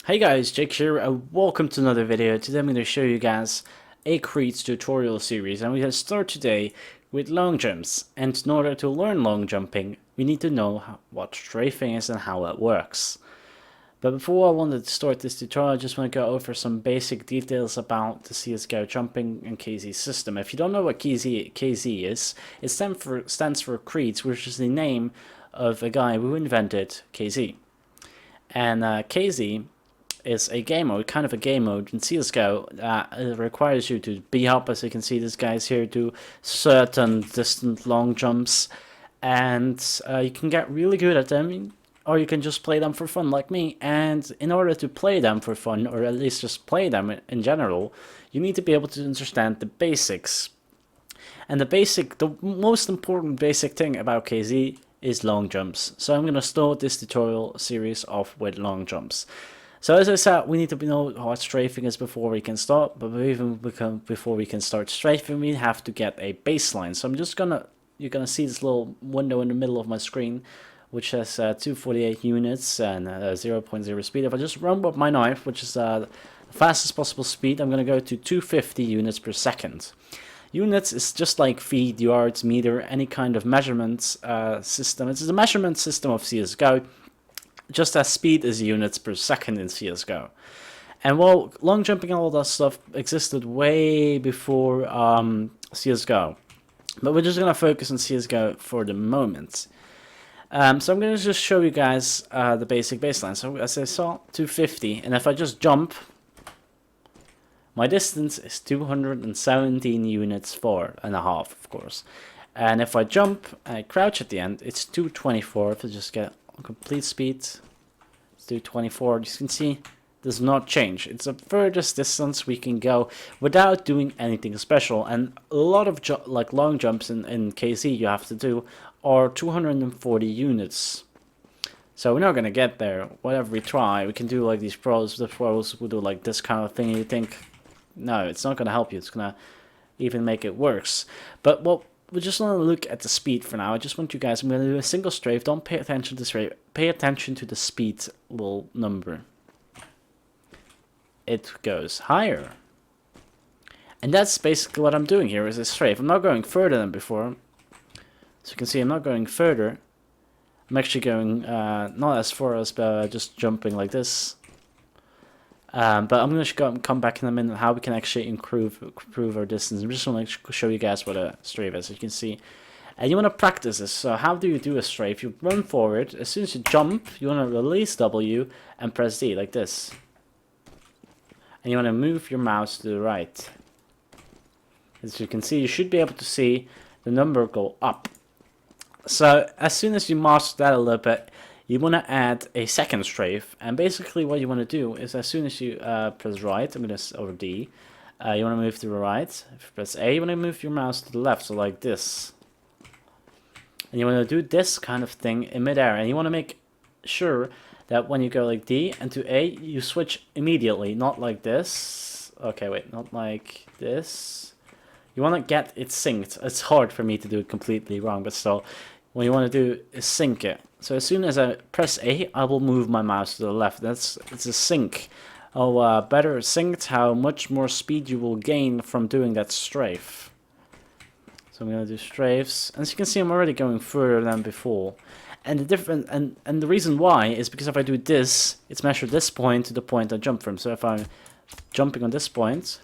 Hey guys, Jake here and welcome to another video. Today I'm going to show you guys a Kreedz tutorial series, and we're going to start today with long jumps. And in order to learn long jumping, we need to know what strafing is and how it works. But before I wanted to start this tutorial, I just want to go over some basic details about the CSGO jumping and KZ system. If you don't know what KZ is, it stands for Kreedz, which is the name of a guy who invented KZ. And KZ is a game mode, kind of a game mode in CSGO that requires you to be up, as you can see, this guy's here, do certain distant long jumps, and you can get really good at them, or you can just play them for fun like me. And in order to play them for fun, or at least just play them in general, you need to be able to understand the basics. And the most important basic thing about KZ is long jumps. So I'm going to start this tutorial series off with long jumps. So as I said, we need to know what strafing is before we can start, but before we can start strafing, we have to get a baseline. So you're gonna see this little window in the middle of my screen, which has 248 units and 0.0 speed. If I just run with my knife, which is the fastest possible speed, I'm gonna go to 250 units per second. Units is just like feet, yards, meter, any kind of measurement system. It's a measurement system of CSGO. Just as speed is units per second in CSGO. And while long jumping and all that stuff existed way before CSGO, but we're just going to focus on CSGO for the moment. So I'm going to just show you guys the basic baseline. So as I saw, 250, and if I just jump, my distance is 217 units, 4.5 of course. And if I jump and I crouch at the end, it's 224. If I just get complete speed, let's do 24. You can see does not change. It's the furthest distance we can go without doing anything special. And a lot of long jumps in KZ you have to do are 240 units. So we're not gonna get there. Whatever we try, we can do like these pros. The pros will do like this kind of thing. And you think, no, it's not gonna help you. It's gonna even make it worse. But what we just want to look at the speed for now. I just want you guys, I'm going to do a single strafe. Don't pay attention to the strafe. Pay attention to the speed little number. It goes higher. And that's basically what I'm doing here is a strafe. I'm not going further than before. So you can see I'm not going further. I'm actually going not as far as just jumping like this. But I'm going to come back in a minute how we can actually improve our distance. I'm just going to show you guys what a strafe is. You can see, and you want to practice this. So how do you do a strafe? You run forward. As soon as you jump, you want to release W and press D like this. And you want to move your mouse to the right. As you can see, you should be able to see the number go up. So as soon as you master that a little bit, you want to add a second strafe, and basically what you want to do is as soon as you press right, or D, you want to move to the right. If you press A, you want to move your mouse to the left, so like this. And you want to do this kind of thing in midair, and you want to make sure that when you go like D and to A, you switch immediately, not like this. Okay, wait, not like this. You want to get it synced. It's hard for me to do it completely wrong, but still, what you want to do is sync it. So as soon as I press A, I will move my mouse to the left. It's a sync. Oh, better synced, how much more speed you will gain from doing that strafe. So I'm gonna do strafes. As you can see, I'm already going further than before. And the reason why is because if I do this, it's measured this point to the point I jump from. So if I'm jumping on this point,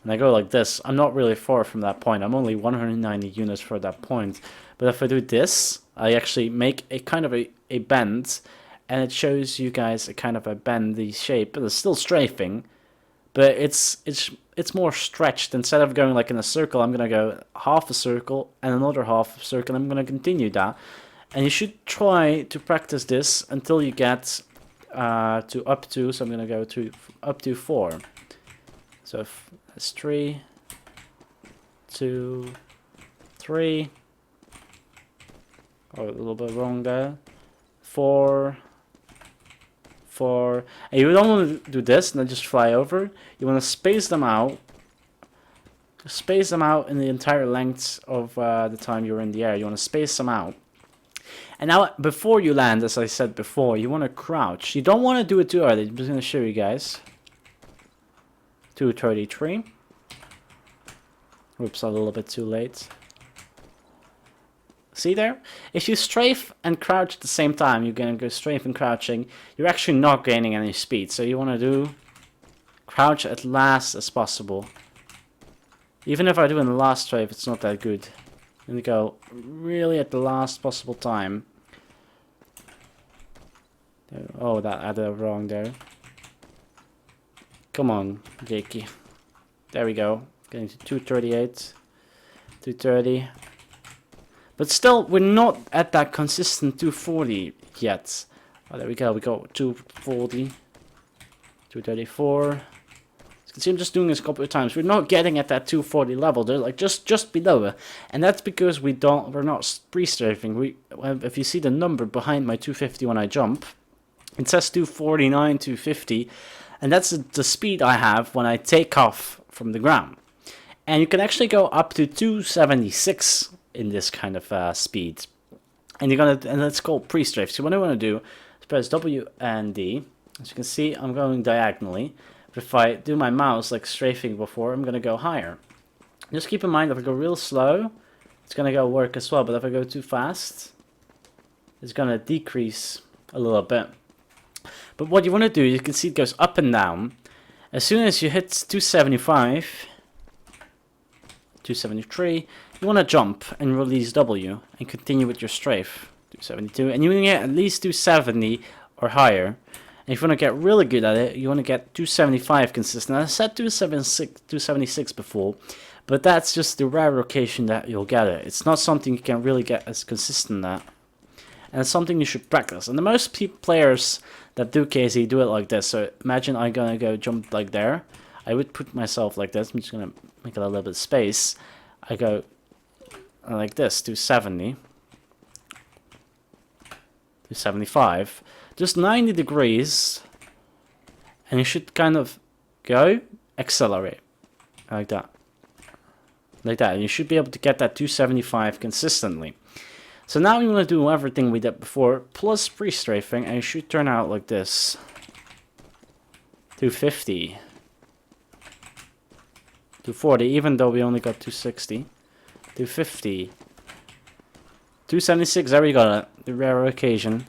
and I go like this, I'm not really far from that point. I'm only 190 units for that point. But if I do this, I actually make a kind of a bend, and it shows you guys a kind of a bendy shape. But it's still strafing, but it's more stretched. Instead of going like in a circle, I'm gonna go half a circle and another half a circle. And I'm gonna continue that, and you should try to practice this until you get to up to. So I'm gonna go to up to 4. So if it's 3, 2, 3. Oh, a little bit wrong there. 4, 4. And you don't want to do this and then just fly over. You want to space them out. Space them out in the entire length of the time you're in the air. You want to space them out. And now, before you land, as I said before, you want to crouch. You don't want to do it too early. I'm just going to show you guys. 233. Whoops, a little bit too late. See there? If you strafe and crouch at the same time, you're going to go strafe and crouching. You're actually not gaining any speed. So you want to do crouch as last as possible. Even if I do in the last strafe, it's not that good. I'm going to go really at the last possible time. Oh, that I did it wrong there. Come on, Jakey. There we go. Getting to 238. 230. But still, we're not at that consistent 240 yet. Oh, there we go. We go 240. 234. As you can see, I'm just doing this a couple of times. We're not getting at that 240 level. They're like just below it. And that's because we're not pre-strafing. If you see the number behind my 250 when I jump, it says 249, 250. And that's the speed I have when I take off from the ground. And you can actually go up to 276 in this kind of speed. And that's called pre-strafe. So what I want to do is press W and D. As you can see, I'm going diagonally. But if I do my mouse like strafing before, I'm going to go higher. Just keep in mind, if I go real slow, it's going to go work as well. But if I go too fast, it's going to decrease a little bit. But what you want to do, you can see it goes up and down. As soon as you hit 275, 273, you want to jump and release W and continue with your strafe. 272, and you want to get at least 270 or higher. And if you want to get really good at it, you want to get 275 consistent. I said 276 before, but that's just the rare occasion that you'll get it. It's not something you can really get as consistent at. And it's something you should practice. And the most players that do KZ do it like this. So imagine I'm going to go jump like there. I would put myself like this. I'm just going to make it a little bit of space. I go like this, 270. 275. Just 90 degrees. And you should kind of go, accelerate. Like that. Like that. And you should be able to get that 275 consistently. So now you want to do everything we did before, plus pre-strafing, and it should turn out like this. 250. 240, even though we only got 260. 250. 276, there we got it. The rare occasion.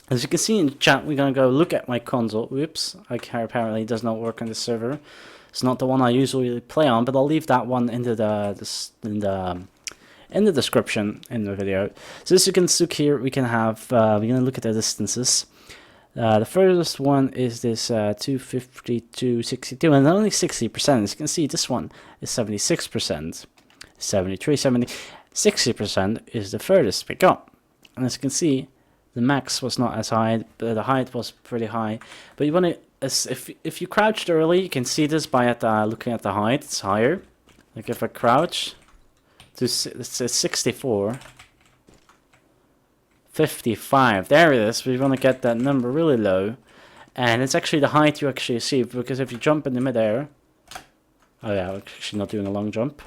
As you can see in the chat, we're going to go look at my console. Whoops, apparently it does not work on the server. It's not the one I usually play on, but I'll leave that one into in the description in the video. So as you can see here, we can have, we're going to look at the distances. The furthest one is this 252, 62, and only 60%. As you can see, this one is 76%, 73, 70, 60% is the furthest we got. And as you can see, the max was not as high, but the height was pretty high. But you want to, if you crouched early, you can see this by looking at the height, it's higher. Like if I crouch, to 64, 55, there it is. We want to get that number really low, and it's actually the height you actually achieve, because if you jump in the midair, oh yeah, we're actually not doing a long jump,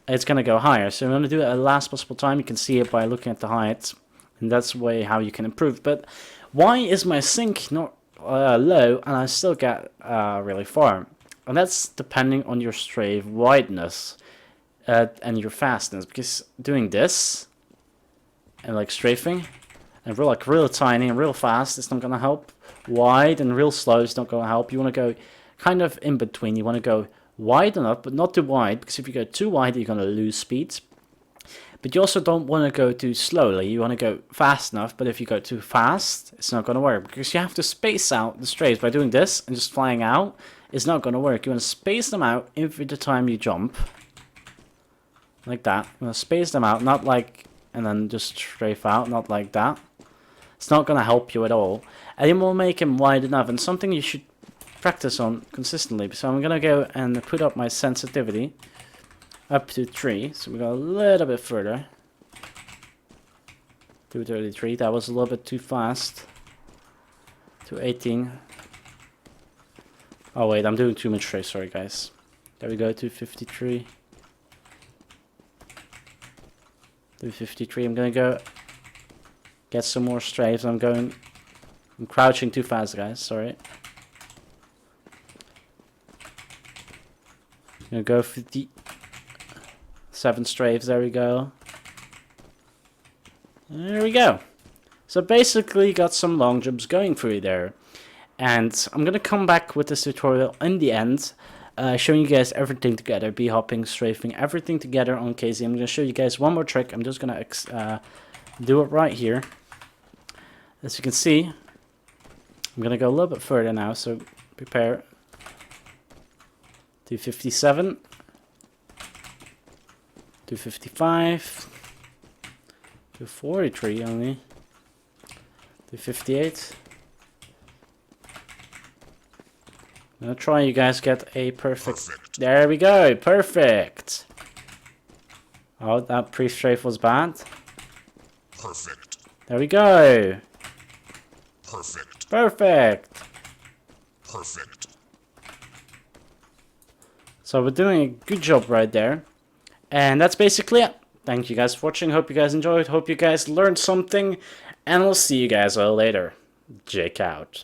it's going to go higher. So we want to do it at the last possible time. You can see it by looking at the height, and that's the way how you can improve. But why is my sink not low and I still get really far? And that's depending on your strafe wideness and your fastness. Because doing this and like strafing and real tiny and real fast, it's not gonna help. Wide and real slow is not gonna help. You want to go kind of in between. You want to go wide enough, but not too wide. Because if you go too wide, you're gonna lose speed. But you also don't want to go too slowly. You want to go fast enough. But if you go too fast, it's not gonna work, because you have to space out the strafes. By doing this and just flying out, it's not going to work. You want to space them out every time you jump. Like that. You want to space them out, not like, and then just strafe out, not like that. It's not going to help you at all. And you will make them wide enough, and something you should practice on consistently. So I'm going to go and put up my sensitivity up to 3. So we go a little bit further. 233, that was a little bit too fast. 218. Oh wait, I'm doing too much trace, sorry guys. There we go, 253. 253. I'm gonna go get some more strafes. I'm crouching too fast, guys. Sorry. I'm gonna go 57 strafes. There we go. There we go. So basically, got some long jumps going for you there. And I'm gonna come back with this tutorial in the end, showing you guys everything together, b-hopping, strafing, everything together on KZ. I'm gonna show you guys one more trick. I'm just gonna do it right here. As you can see, I'm gonna go a little bit further now, so prepare. 257, 255, 243 only, 258. I'm gonna try you guys get a perfect. There we go, perfect. Oh, that pre-strafe was bad. Perfect. There we go. Perfect. Perfect. Perfect. So we're doing a good job right there. And that's basically it. Thank you guys for watching. Hope you guys enjoyed. Hope you guys learned something. And we'll see you guys all later. Jake out.